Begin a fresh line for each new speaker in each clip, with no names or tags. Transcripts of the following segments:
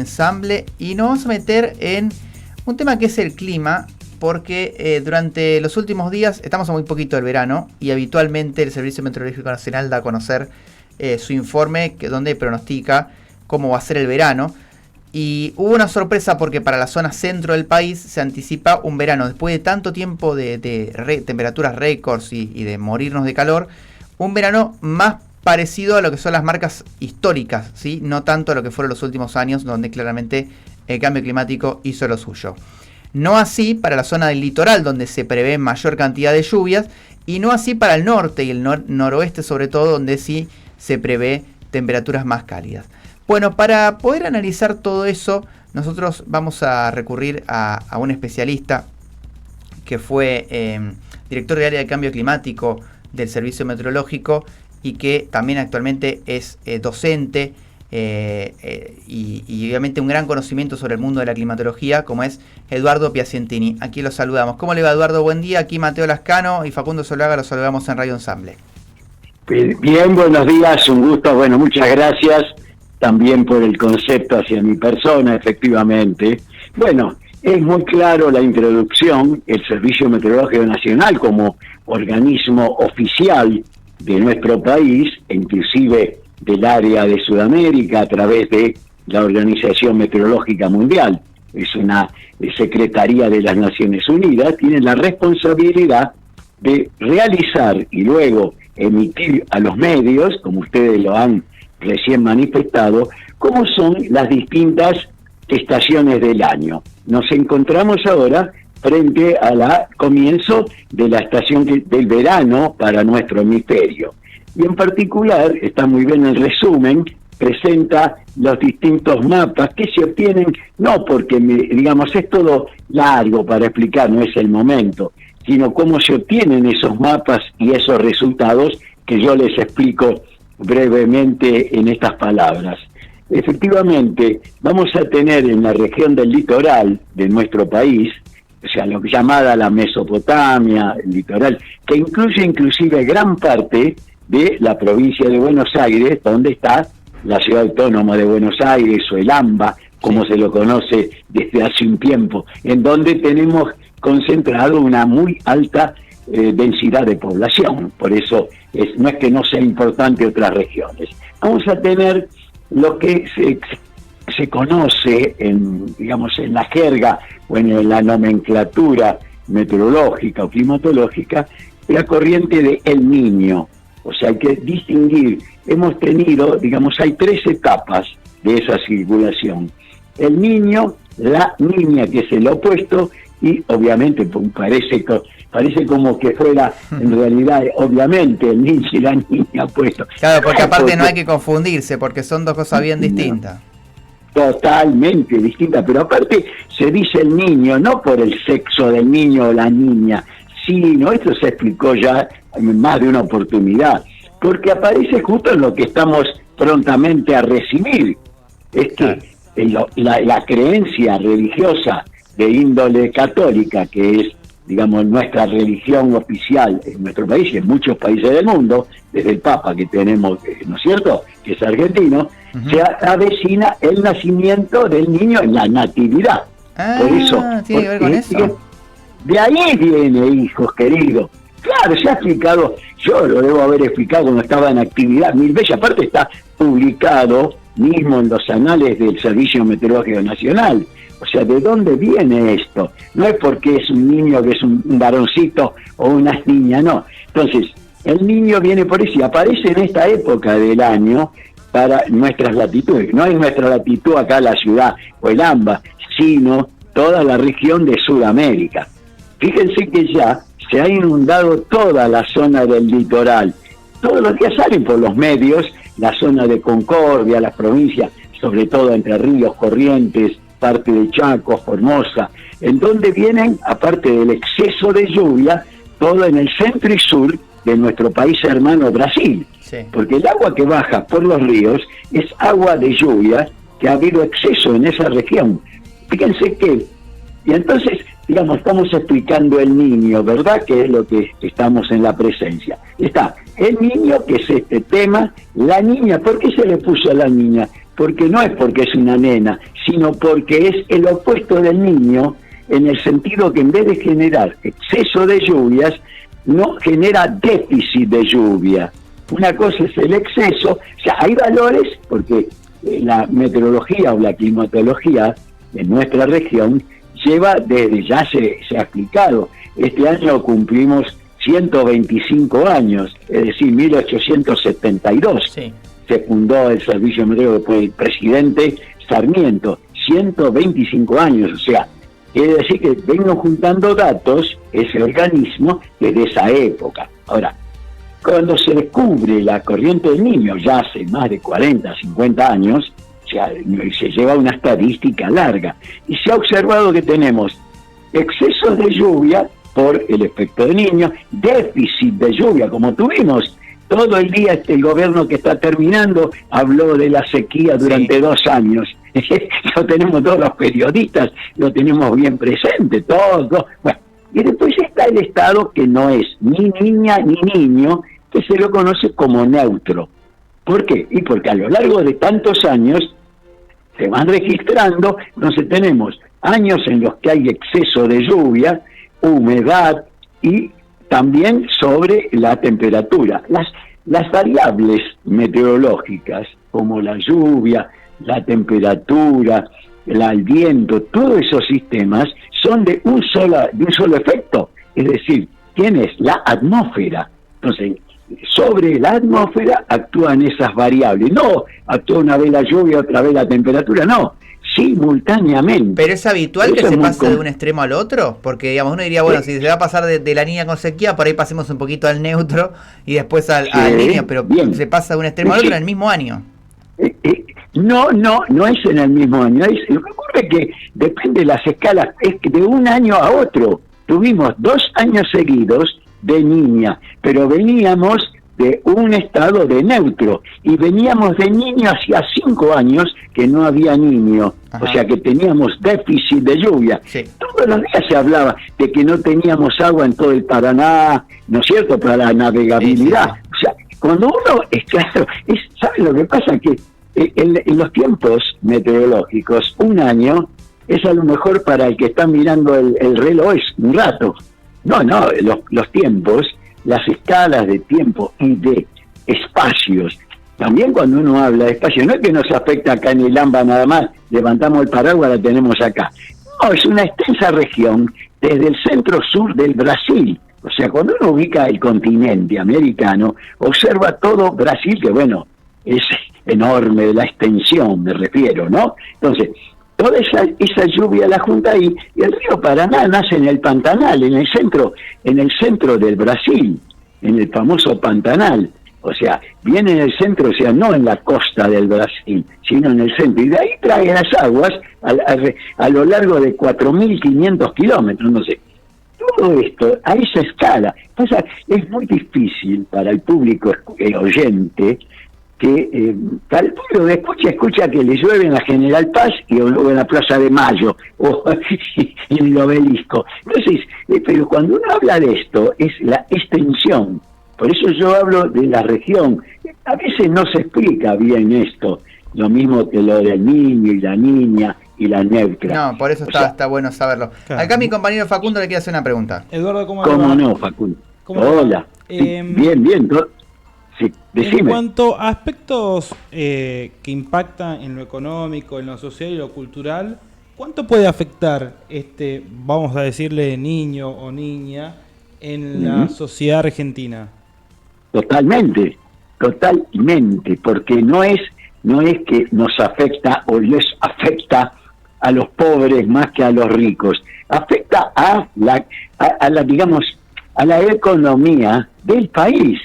Ensamble y nos vamos a meter en un tema que es el clima, porque durante los últimos días estamos a muy poquito del verano y habitualmente el Servicio Meteorológico Nacional da a conocer su informe donde pronostica cómo va a ser el verano. Y hubo una sorpresa porque para la zona centro del país se anticipa un verano, después de tanto tiempo de temperaturas récords y de morirnos de calor, un verano más parecido a lo que son las marcas históricas, ¿sí? No tanto a lo que fueron los últimos años, donde claramente el cambio climático hizo lo suyo. No así para la zona del litoral, donde se prevé mayor cantidad de lluvias, y no así para el norte y el noroeste sobre todo, donde sí se prevé temperaturas más cálidas. Bueno, para poder analizar todo eso, nosotros vamos a recurrir a un especialista que fue director de área de cambio climático del Servicio Meteorológico y que también actualmente es docente y obviamente un gran conocimiento sobre el mundo de la climatología, como es Eduardo Piacentini. Aquí lo saludamos. ¿Cómo le va, Eduardo? Buen día. Aquí Mateo Lascano y Facundo Solaga, los saludamos en Radio Ensamble.
Bien, buenos días, un gusto. Bueno, muchas gracias también por el concepto hacia mi persona, efectivamente. Bueno, es muy claro la introducción. El Servicio Meteorológico Nacional como organismo oficial de nuestro país, inclusive del área de Sudamérica a través de la Organización Meteorológica Mundial, es una secretaría de las Naciones Unidas, tiene la responsabilidad de realizar y luego emitir a los medios, como ustedes lo han recién manifestado, cómo son las distintas estaciones del año. Nos encontramos ahora frente a la comienzo de la estación del verano para nuestro hemisferio. Y en particular, está muy bien el resumen, presenta los distintos mapas que se obtienen, no porque, digamos, es todo largo para explicar, no es el momento, sino cómo se obtienen esos mapas y esos resultados que yo les explico brevemente en estas palabras. Efectivamente, vamos a tener en la región del litoral de nuestro país, o sea, lo que llamada la Mesopotamia, el litoral, que incluye inclusive gran parte de la provincia de Buenos Aires, donde está la ciudad autónoma de Buenos Aires, o el AMBA, como se lo conoce desde hace un tiempo, en donde tenemos concentrado una muy alta densidad de población. Por eso no es que no sea importante otras regiones. Vamos a tener lo que se conoce digamos, en la jerga, bueno, en la nomenclatura meteorológica o climatológica, la corriente de El Niño. O sea, hay que distinguir. Hemos tenido, digamos, hay tres etapas de esa circulación. El Niño, la Niña, que es el opuesto, y obviamente parece como que fuera en realidad, obviamente, el niño y la niña opuesto.
Claro, porque aparte no hay que confundirse, porque son dos cosas bien distintas.
Totalmente distintas, pero aparte se dice el niño, no por el sexo del niño o la niña, sino, esto se explicó ya en más de una oportunidad, porque aparece justo en lo que estamos prontamente a recibir. Es que la creencia religiosa de índole católica, que es, digamos, nuestra religión oficial en nuestro país y en muchos países del mundo, desde el Papa que tenemos, ¿no es cierto?, que es argentino, se avecina el nacimiento del niño en la natividad. Por eso,
tiene que ver con eso.
De ahí viene, hijos queridos. Claro, se ha explicado, yo lo debo haber explicado cuando estaba en actividad mil veces, aparte está publicado mismo en los anales del Servicio Meteorológico Nacional. O sea, ¿de dónde viene esto? No es porque es un niño que es un varoncito o una niña, no. Entonces, el niño viene por eso y aparece en esta época del año para nuestras latitudes. No es nuestra latitud acá la ciudad o el AMBA, sino toda la región de Sudamérica. Fíjense que ya se ha inundado toda la zona del litoral. Todos los días salen por los medios, la zona de Concordia, las provincias, sobre todo Entre Ríos, Corrientes, parte de Chaco, Formosa, en donde vienen, aparte del exceso de lluvia, todo en el centro y sur de nuestro país hermano Brasil. Sí. Porque el agua que baja por los ríos es agua de lluvia que ha habido exceso en esa región. Fíjense que, y entonces, digamos, estamos explicando el niño, ¿verdad? Que es lo que estamos en la presencia. Está el niño, que es este tema, la niña. ¿Por qué se le puso a la niña? porque no es porque es una nena, sino porque es el opuesto del niño, en el sentido que en vez de generar exceso de lluvias, no genera déficit de lluvia. Una cosa es el exceso, o sea, hay valores, porque la meteorología o la climatología en nuestra región lleva desde, ya se ha explicado, este año cumplimos 125 años, es decir, 1872.
Sí.
Se fundó el Servicio Meteorológico por el presidente Sarmiento, 125 años, o sea, quiere decir que vengo juntando datos, ese organismo, desde esa época. Ahora, cuando se descubre la corriente del Niño, ya hace más de 40, 50 años, se lleva una estadística larga, y se ha observado que tenemos excesos de lluvia por el efecto del Niño, déficit de lluvia, como tuvimos. Todo el día el gobierno que está terminando habló de la sequía durante 2 años. Lo tenemos todos los periodistas, lo tenemos bien presente, todo. Bueno, y después está el estado que no es ni niña ni niño, que se lo conoce como neutro. ¿Por qué? Y porque a lo largo de tantos años se van registrando, entonces tenemos años en los que hay exceso de lluvia, humedad y también sobre la temperatura. Las variables meteorológicas, como la lluvia, la temperatura, el viento, todos esos sistemas son de un solo efecto, es decir, tienes la atmósfera. Entonces, sobre la atmósfera actúan esas variables. No actúa una vez la lluvia, otra vez la temperatura, no, simultáneamente.
¿Pero es habitual que se pase de un extremo al otro? Porque, digamos, uno diría, bueno, si se va a pasar de la niña con sequía, por ahí pasemos un poquito al neutro y después al niño, pero bien, se pasa de un extremo al otro en el mismo año.
No es en el mismo año. Lo que ocurre es que depende de las escalas, es que de un año a otro. Tuvimos 2 años seguidos de niña, pero veníamos de un estado de neutro, y veníamos de niño hacía 5 años que no había niño. Ajá. O sea que teníamos déficit de lluvia. Sí. Todos los días se hablaba de que no teníamos agua en todo el Paraná, ¿no es cierto?, para la navegabilidad. Sí. O sea, cuando uno, claro, ¿sabe lo que pasa? Que en los tiempos meteorológicos, un año es a lo mejor para el que está mirando el reloj es un rato. No, los tiempos, las escalas de tiempo y de espacios. También cuando uno habla de espacio, no es que nos afecta acá en el AMBA nada más, levantamos el paraguas, la tenemos acá. No, es una extensa región desde el centro sur del Brasil. O sea, cuando uno ubica el continente americano, observa todo Brasil, que bueno, es enorme la extensión, me refiero, ¿no? Entonces, toda esa lluvia la junta ahí, y el río Paraná nace en el Pantanal, en el centro del Brasil, en el famoso Pantanal. O sea, viene en el centro, o sea, no en la costa del Brasil, sino en el centro. Y de ahí trae las aguas a lo largo de 4.500 kilómetros, no sé. Todo esto, a esa escala, pasa, es muy difícil para el público oyente, que tal pueblo de escucha que le llueve en la General Paz o en la Plaza de Mayo o en el Obelisco. Entonces, pero cuando uno habla de esto, es la extensión. Por eso yo hablo de la región. A veces no se explica bien esto, lo mismo que lo del niño y la niña y la neutra.
No, por eso está bueno saberlo. Claro. Acá mi compañero Facundo le quiere hacer una pregunta.
Eduardo, ¿cómo
no, Facundo? Hola. Bien. Sí, decime.
En cuanto a aspectos que impactan en lo económico, en lo social y lo cultural, ¿cuánto puede afectar vamos a decirle, niño o niña en la sociedad argentina?
Totalmente, porque no es que nos afecta o les afecta a los pobres más que a los ricos, afecta a la digamos, a la economía del país.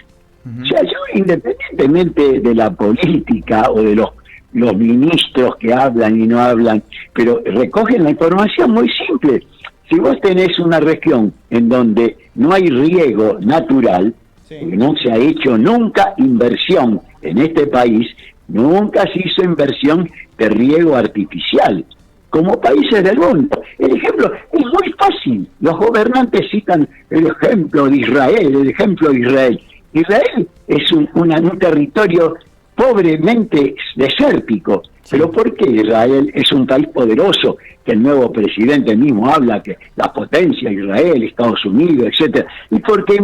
O sea, yo, independientemente de la política o de los ministros que hablan y no hablan, pero recogen la información muy simple. Si vos tenés una región en donde no hay riego natural, sí, no se ha hecho nunca inversión en este país, nunca se hizo inversión de riego artificial, como países del mundo. El ejemplo es muy fácil. Los gobernantes citan el ejemplo de Israel. Israel es un territorio pobremente desértico. Pero ¿por qué Israel es un país poderoso? Que el nuevo presidente mismo habla que la potencia Israel, Estados Unidos, etcétera. Y porque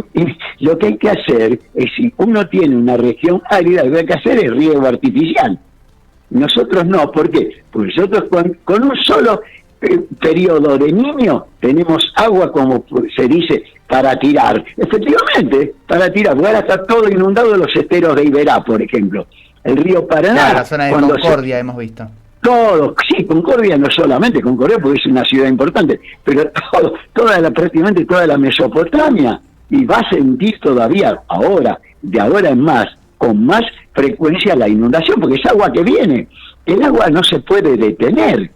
lo que hay que hacer es, si uno tiene una región árida, lo que hay que hacer es riego artificial. Nosotros no, ¿por qué? Porque nosotros con un solo periodo de niño tenemos agua, como se dice, para tirar. Efectivamente, para tirar, porque ahora está todo inundado los esteros de Iberá, por ejemplo. El río Paraná.
Claro, la zona de Concordia hemos visto.
Todo, sí, Concordia no solamente Concordia, porque es una ciudad importante, pero prácticamente toda la Mesopotamia, y va a sentir todavía ahora, de ahora en más, con más frecuencia la inundación, porque es agua que viene. El agua no se puede detener.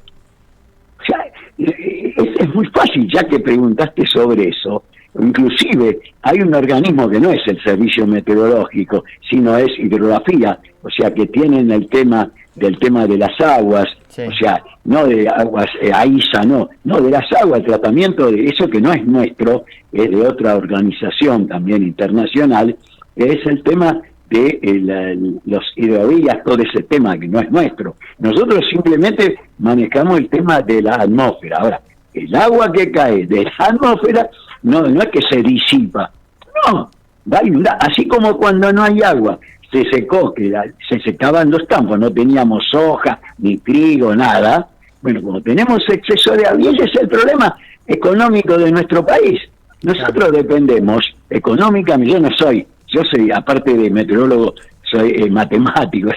O sea, es muy fácil, ya que preguntaste sobre eso. Inclusive hay un organismo que no es el servicio meteorológico, sino es hidrografía, o sea, que tienen el tema de las aguas, sí. O sea, no de aguas AISA, no de las aguas, el tratamiento de eso que no es nuestro, es de otra organización también internacional, que es el tema de los hidrovías, todo ese tema que no es nuestro. Nosotros simplemente manejamos el tema de la atmósfera. Ahora, el agua que cae de la atmósfera no es que se disipa, no, va a inundar, así como cuando no hay agua, se secó, se secaban los campos, no teníamos soja, ni trigo, nada. Bueno, como tenemos exceso de agua, y ese es el problema económico de nuestro país. Nosotros dependemos económicamente, yo soy, aparte de meteorólogo, soy matemático,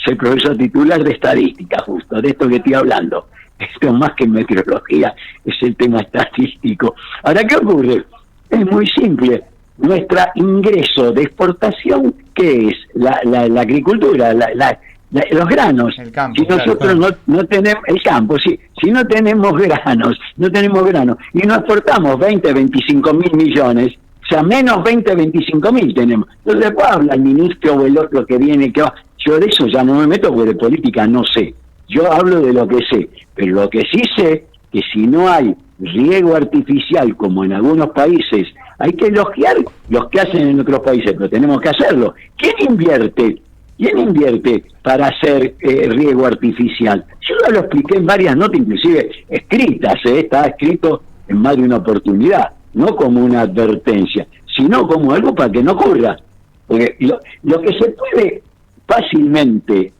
soy profesor titular de estadística, justo, de esto que estoy hablando. Esto más que meteorología, es el tema estadístico. Ahora, ¿qué ocurre? Es muy simple. Nuestro ingreso de exportación, ¿qué es? La agricultura, los granos. El campo, si nosotros no tenemos el campo, si no tenemos granos, y no exportamos 20, 25 mil millones, o sea, menos 20, 25 mil tenemos. Entonces después habla el ministro o el otro que viene, que va. Yo de eso ya no me meto, porque de política no sé. Yo hablo de lo que sé, pero lo que sí sé, que si no hay riego artificial, como en algunos países, hay que elogiar los que hacen en otros países, pero tenemos que hacerlo. ¿Quién invierte para hacer riego artificial? Yo ya lo expliqué en varias notas, inclusive escritas, está escrito en más de una oportunidad, no como una advertencia, sino como algo para que no ocurra. Porque lo que se puede fácilmente,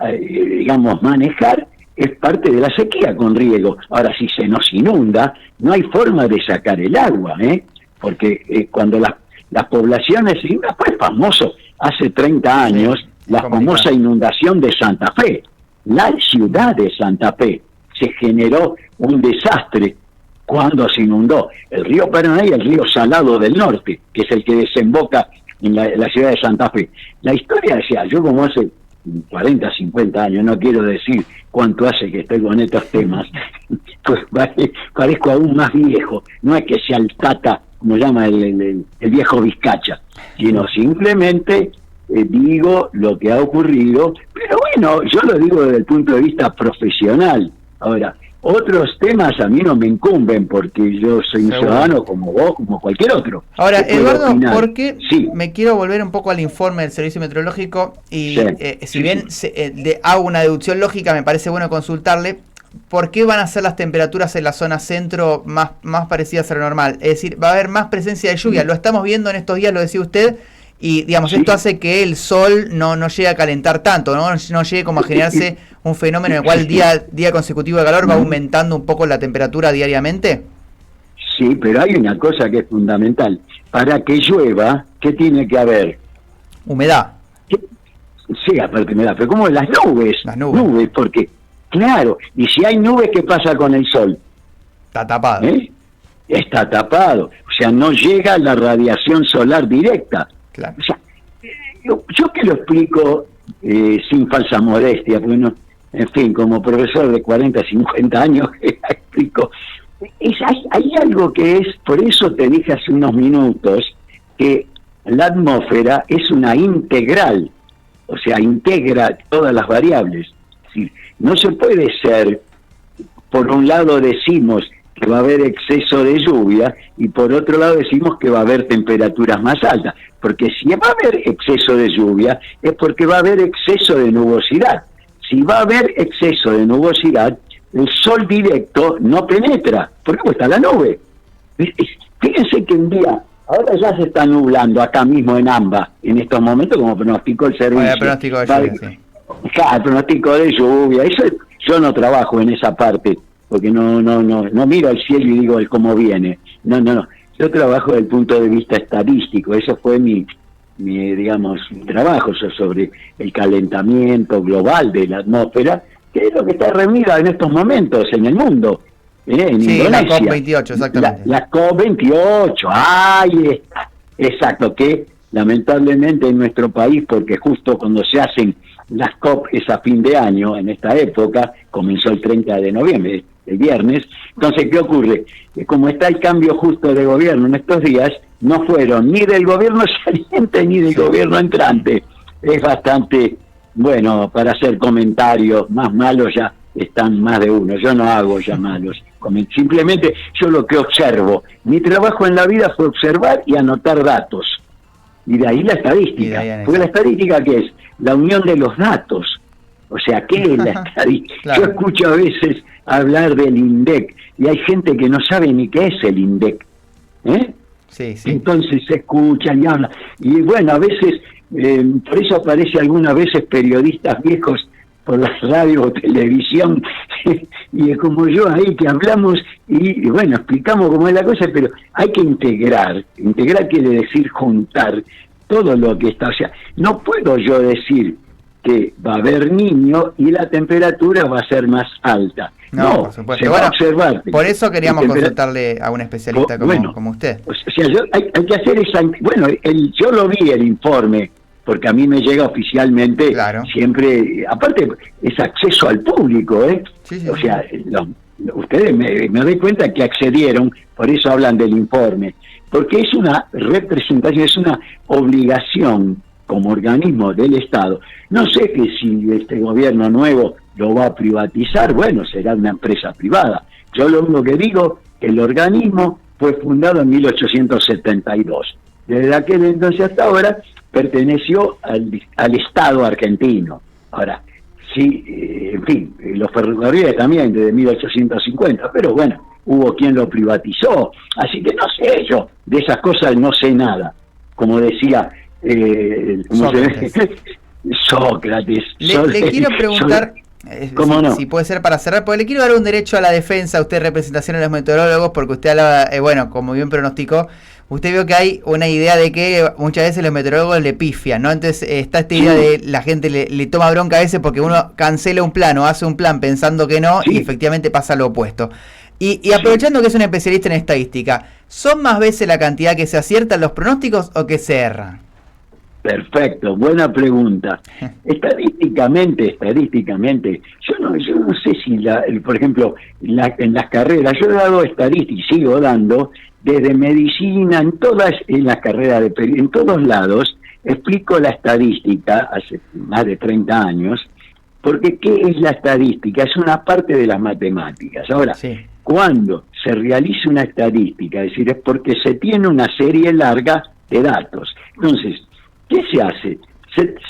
manejar, es parte de la sequía con riego. Ahora, si se nos inunda, no hay forma de sacar el agua, porque cuando las poblaciones, fue famoso hace 30 años, la famosa inundación de Santa Fe, la ciudad de Santa Fe, se generó un desastre cuando se inundó el río Paraná y el río Salado del Norte, que es el que desemboca en la ciudad de Santa Fe. La historia decía, yo como hace 40, 50 años, no quiero decir cuánto hace que estoy con estos temas, pues parezco aún más viejo, no es que sea el tata, como llama el viejo Vizcacha, sino simplemente digo lo que ha ocurrido, pero bueno, yo lo digo desde el punto de vista profesional. Ahora, otros temas a mí no me incumben, porque yo soy un ciudadano como vos, como cualquier otro.
Ahora, Eduardo, porque me quiero volver un poco al informe del Servicio Meteorológico y si bien hago una deducción lógica, me parece bueno consultarle por qué van a ser las temperaturas en la zona centro más parecidas a lo normal. Es decir, va a haber más presencia de lluvia, lo estamos viendo en estos días, lo decía usted, y digamos esto hace que el sol no llegue a calentar tanto, no llegue como a generarse un fenómeno en el cual día consecutivo de calor va aumentando un poco la temperatura diariamente.
Sí, pero hay una cosa que es fundamental. Para que llueva, ¿qué tiene que haber?
Humedad.
Sí, aparte humedad, pero como las nubes. Nubes, porque, claro, y si hay nubes, ¿qué pasa con el sol?
Está tapado.
Está tapado, o sea, no llega la radiación solar directa. Claro. O sea, yo que lo explico sin falsa modestia, porque no, en fin, como profesor de 40, 50 años, explico. Hay algo que es, por eso te dije hace unos minutos, que la atmósfera es una integral, o sea, integra todas las variables. Es decir, no se puede ser, por un lado decimos que que va a haber exceso de lluvia, y por otro lado decimos que va a haber temperaturas más altas, porque si va a haber exceso de lluvia es porque va a haber exceso de nubosidad. Si va a haber exceso de nubosidad, el sol directo no penetra, porque está la nube. Fíjense que un día, ahora ya se está nublando acá mismo en AMBA, en estos momentos, como pronosticó el servicio.
El pronóstico de lluvia, sí.
El pronóstico de lluvia, eso yo no trabajo en esa parte, porque no miro al cielo y digo el cómo viene. No. Yo trabajo desde el punto de vista estadístico. Eso fue mi digamos, mi trabajo sobre el calentamiento global de la atmósfera, que es lo que está reunido en estos momentos en el mundo. En Indonesia.
La COP28, exactamente.
La COP28, ahí está. Exacto, que lamentablemente en nuestro país, porque justo cuando se hacen las COP es a fin de año, en esta época, comenzó el 30 de noviembre, el viernes. Entonces, ¿qué ocurre? Que como está el cambio justo de gobierno en estos días, no fueron ni del gobierno saliente ni del gobierno entrante. Es bastante, bueno, para hacer comentarios más malos ya están más de uno. Yo no hago ya malos. Simplemente yo lo que observo. Mi trabajo en la vida fue observar y anotar datos. Y de ahí la estadística. Porque la estadística, ¿qué es? La unión de los datos. O sea, ¿qué es la estadística? Claro. Yo escucho a veces hablar del INDEC y hay gente que no sabe ni qué es el INDEC.
Sí.
Entonces se escuchan y hablan. Y bueno, a veces, por eso aparece algunas veces periodistas viejos por la radio o televisión, y es como yo ahí que hablamos y bueno, explicamos cómo es la cosa, pero hay que integrar. Integrar quiere decir juntar todo lo que está. O sea, no puedo yo decir que va a haber niño y la temperatura va a ser más alta. No,
por supuesto.
Se va a observar.
Por eso queríamos consultarle a un especialista como usted.
O sea, hay que hacer esa... Bueno, yo lo vi el informe, porque a mí me llega oficialmente, claro, siempre, aparte es acceso al público,
Sí,
o sea, ustedes me doy cuenta que accedieron, por eso hablan del informe, porque es una representación, es una obligación como organismo del Estado. No sé que si este gobierno nuevo lo va a privatizar, bueno, será una empresa privada. Yo lo único que digo, que el organismo fue fundado en 1872. Desde aquel entonces hasta ahora perteneció al Estado argentino. Ahora, sí, en fin, los ferrocarriles también desde 1850, pero bueno, hubo quien lo privatizó. Así que no sé, yo de esas cosas no sé nada. Como decía Sócrates.
Le quiero preguntar... Si puede ser para cerrar, porque le quiero dar un derecho a la defensa a usted, representación de los meteorólogos, porque usted hablaba, bueno, como bien pronosticó, usted vio que hay una idea de que muchas veces los meteorólogos le pifian, ¿no? Entonces está esta idea de la gente le toma bronca a veces porque uno cancela un plan o hace un plan pensando que no, y efectivamente pasa lo opuesto. Y aprovechando que es un especialista en estadística, ¿son más veces la cantidad que se aciertan los pronósticos o que se erran?
Perfecto, buena pregunta. Estadísticamente, yo no sé si, por ejemplo, en las carreras, yo he dado estadística y sigo dando, desde medicina, en las carreras, en todos lados, explico la estadística, hace más de 30 años, porque ¿qué es la estadística? Es una parte de las matemáticas. Ahora, cuando se realiza una estadística, es decir, es porque se tiene una serie larga de datos. Entonces, ¿qué se hace?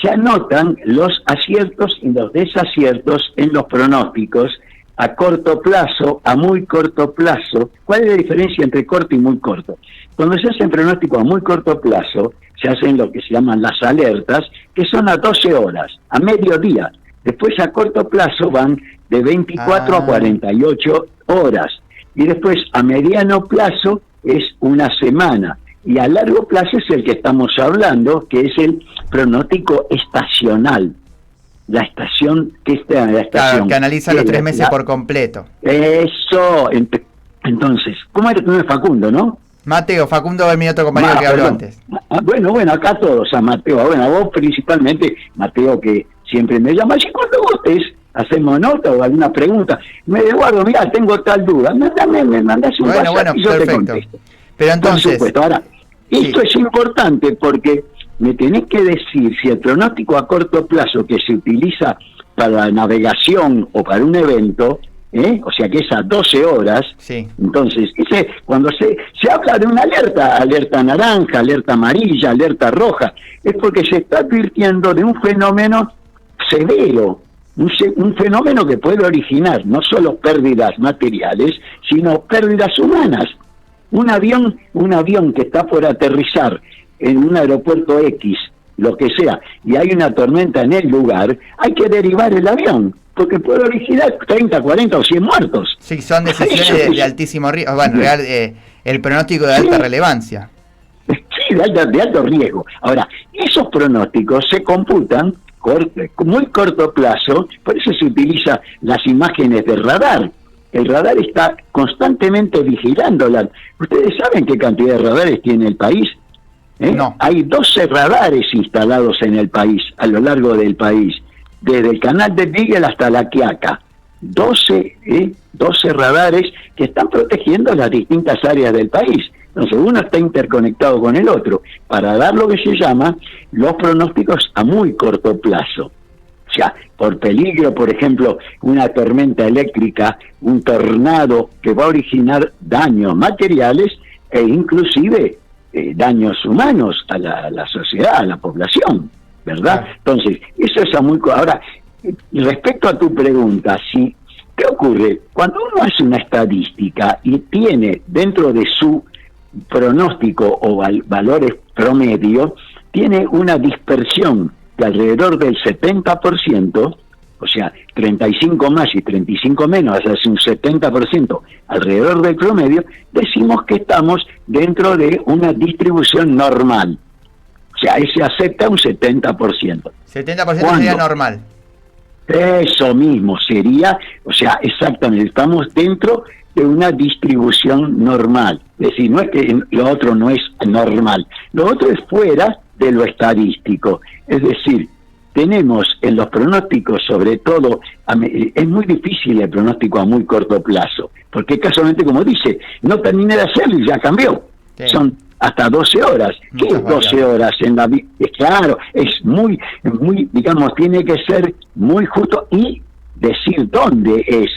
Se anotan los aciertos y los desaciertos en los pronósticos a corto plazo, a muy corto plazo. ¿Cuál es la diferencia entre corto y muy corto? Cuando se hacen pronósticos a muy corto plazo, se hacen lo que se llaman las alertas, que son a 12 horas, a mediodía. Después a corto plazo van de 24 a 48 horas. Y después a mediano plazo es una semana. Y a largo plazo es el que estamos hablando, que es el pronóstico estacional. La estación,
Claro, que analiza los 3 meses por completo.
Eso. Entonces, ¿cómo era tu nombre? Facundo, ¿no?
Mateo, Facundo es mi otro compañero que habló antes.
Bueno, acá todos, a Mateo. Bueno, a vos principalmente, Mateo, que siempre me llama. Y cuando gustes, hacemos nota o alguna pregunta. Eduardo, mira, tengo tal duda. Me mandás un WhatsApp y yo
perfecto.
Te contesto.
Pero entonces...
Por supuesto. Ahora, esto es importante porque me tenés que decir si el pronóstico a corto plazo que se utiliza para la navegación o para un evento O sea que es a 12 horas.
Sí.
Entonces, cuando se habla de una alerta naranja, alerta amarilla, alerta roja, es porque se está advirtiendo de un fenómeno severo, un fenómeno que puede originar no solo pérdidas materiales, sino pérdidas humanas. Un avión que está por aterrizar en un aeropuerto X, lo que sea, y hay una tormenta en el lugar, hay que derivar el avión, porque puede originar 30, 40 o 100 muertos.
Sí, son decisiones de altísimo riesgo. Bueno, el pronóstico de alta relevancia.
Sí, de alto riesgo. Ahora, esos pronósticos se computan muy corto plazo, por eso se utilizan las imágenes de radar. El radar está constantemente vigilándola. ¿Ustedes saben qué cantidad de radares tiene el país?
No.
Hay 12 radares instalados en el país, a lo largo del país, desde el canal de Beagle hasta La Quiaca. 12 radares que están protegiendo las distintas áreas del país. Entonces uno está interconectado con el otro para dar lo que se llama los pronósticos a muy corto plazo. O sea, por peligro, por ejemplo, una tormenta eléctrica, un tornado que va a originar daños materiales e inclusive daños humanos a la sociedad, a la población, ¿verdad? Entonces, eso es a muy... Ahora, respecto a tu pregunta, ¿qué ocurre? Cuando uno hace una estadística y tiene dentro de su pronóstico o valores promedio, tiene una dispersión de alrededor del 70%, o sea, 35 más y 35 menos, hace un 70% alrededor del promedio, decimos que estamos dentro de una distribución normal. O sea, se acepta un 70%.
70% sería normal.
Eso mismo sería, o sea, exactamente, estamos dentro de una distribución normal. Es decir, no es que lo otro no es normal, lo otro es fuera de lo estadístico. Es decir, tenemos en los pronósticos, sobre todo, es muy difícil el pronóstico a muy corto plazo, porque casualmente, como dice, no terminé de hacerlo y ya cambió. Sí. Son hasta 12 horas. ¿Qué es 12 horas en la vida? Claro, es muy, digamos, tiene que ser muy justo y decir dónde es.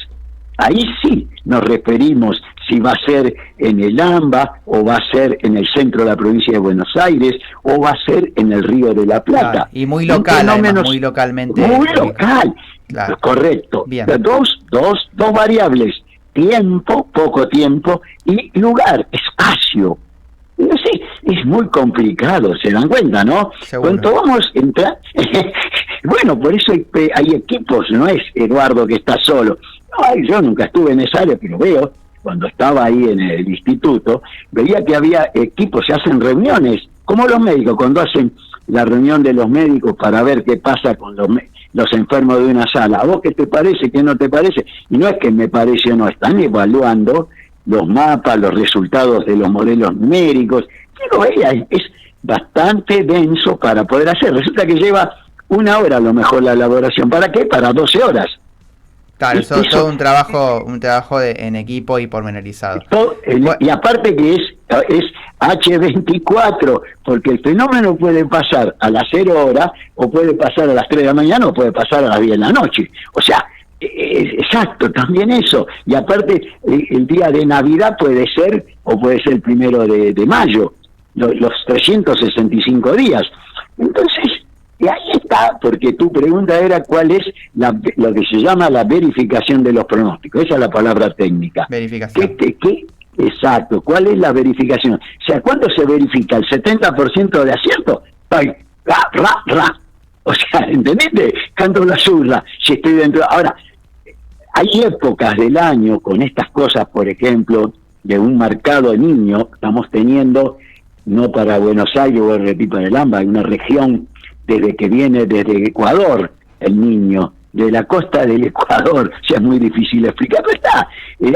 Ahí sí nos referimos si va a ser en el AMBA, o va a ser en el centro de la provincia de Buenos Aires, o va a ser en el Río de la Plata.
Claro, y muy local, además, muy localmente.
Muy local, claro. Correcto. Bien. Dos variables, tiempo, poco tiempo, y lugar, espacio. No sé, es muy complicado, se dan cuenta, ¿no?
Seguro.
Cuando vamos a entrar... Bueno, por eso hay equipos, no es Eduardo que está solo. No, yo nunca estuve en esa área, pero veo, cuando estaba ahí en el instituto, veía que había equipos, se hacen reuniones, como los médicos, cuando hacen la reunión de los médicos para ver qué pasa con los enfermos de una sala. ¿A vos qué te parece, qué no te parece? Y no es que me parece o no, están evaluando los mapas, los resultados de los modelos numéricos. Pero es bastante denso para poder hacer. Resulta que lleva 1 hora a lo mejor la elaboración. ¿Para qué? Para 12 horas.
Claro, eso es todo un trabajo en equipo y pormenorizado.
Y aparte que es H24, porque el fenómeno puede pasar a las 0 horas, o puede pasar a las 3 de la mañana, o puede pasar a las 10 de la noche. O sea, exacto, también eso. Y aparte, el día de Navidad puede ser, o puede ser el 1 de mayo, los 365 días. Entonces, y ahí está, porque tu pregunta era cuál es lo que se llama la verificación de los pronósticos. Esa es la palabra técnica.
Verificación.
Exacto, ¿cuál es la verificación? O sea, ¿cuándo se verifica? ¿El 70% de acierto? ¡Ay! ¡Ra! O sea, ¿entendiste? Canto la zurda, si estoy dentro. Ahora, hay épocas del año con estas cosas, por ejemplo, de un marcado niño, estamos teniendo, no para Buenos Aires o el Repito del AMBA, hay una región desde que viene desde Ecuador, el niño, de la costa del Ecuador, o sea, es muy difícil explicar, pero está,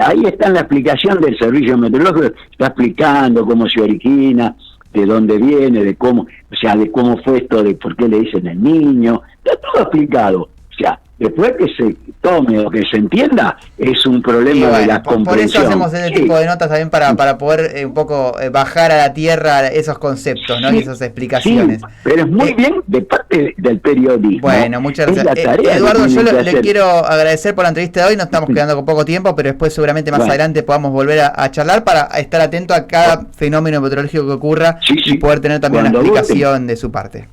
ahí está en la explicación del servicio meteorológico, está explicando cómo se origina, de dónde viene, de cómo, o sea, de cómo fue esto, de por qué le dicen el niño, está todo explicado. O sea, después que se tome o que se entienda, es un problema de la
por eso
comprensión.
hacemos ese tipo de notas también para poder un poco bajar a la tierra esos conceptos, ¿no? Y esas explicaciones.
Sí, pero es muy bien de parte del periodismo.
Bueno, muchas gracias. Eduardo, yo le quiero agradecer por la entrevista de hoy. Nos estamos quedando con poco tiempo, pero después seguramente más adelante podamos volver a charlar para estar atento a cada fenómeno meteorológico que ocurra y poder tener también una explicación de su parte.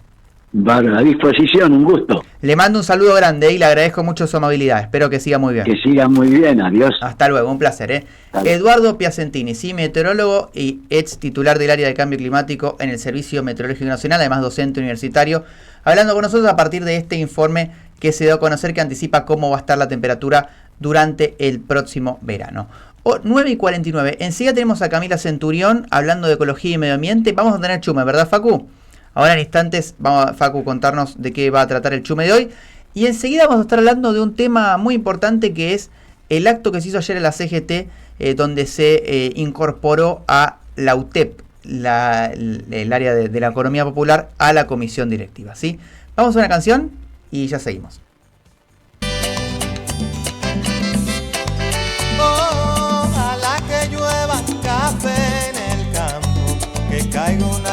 A disposición, un gusto.
Le mando un saludo grande y le agradezco mucho su amabilidad. Espero que siga muy bien.
Que siga muy bien, adiós.
Hasta luego, un placer. Eduardo Piacentini, sí, meteorólogo y ex titular del área de cambio climático en el Servicio Meteorológico Nacional, además docente universitario, hablando con nosotros a partir de este informe que se dio a conocer que anticipa cómo va a estar la temperatura durante el próximo verano. 9:49. Enseguida tenemos a Camila Centurión hablando de ecología y medio ambiente. Vamos a tener chume, ¿verdad, Facu? Ahora en instantes vamos a Facu contarnos de qué va a tratar el chume de hoy. Y enseguida vamos a estar hablando de un tema muy importante que es el acto que se hizo ayer en la CGT, donde se incorporó a la UTEP, el área de la economía popular, a la comisión directiva, ¿sí? Vamos a una canción y ya seguimos.
Ojalá que llueva café en el campo, que caiga una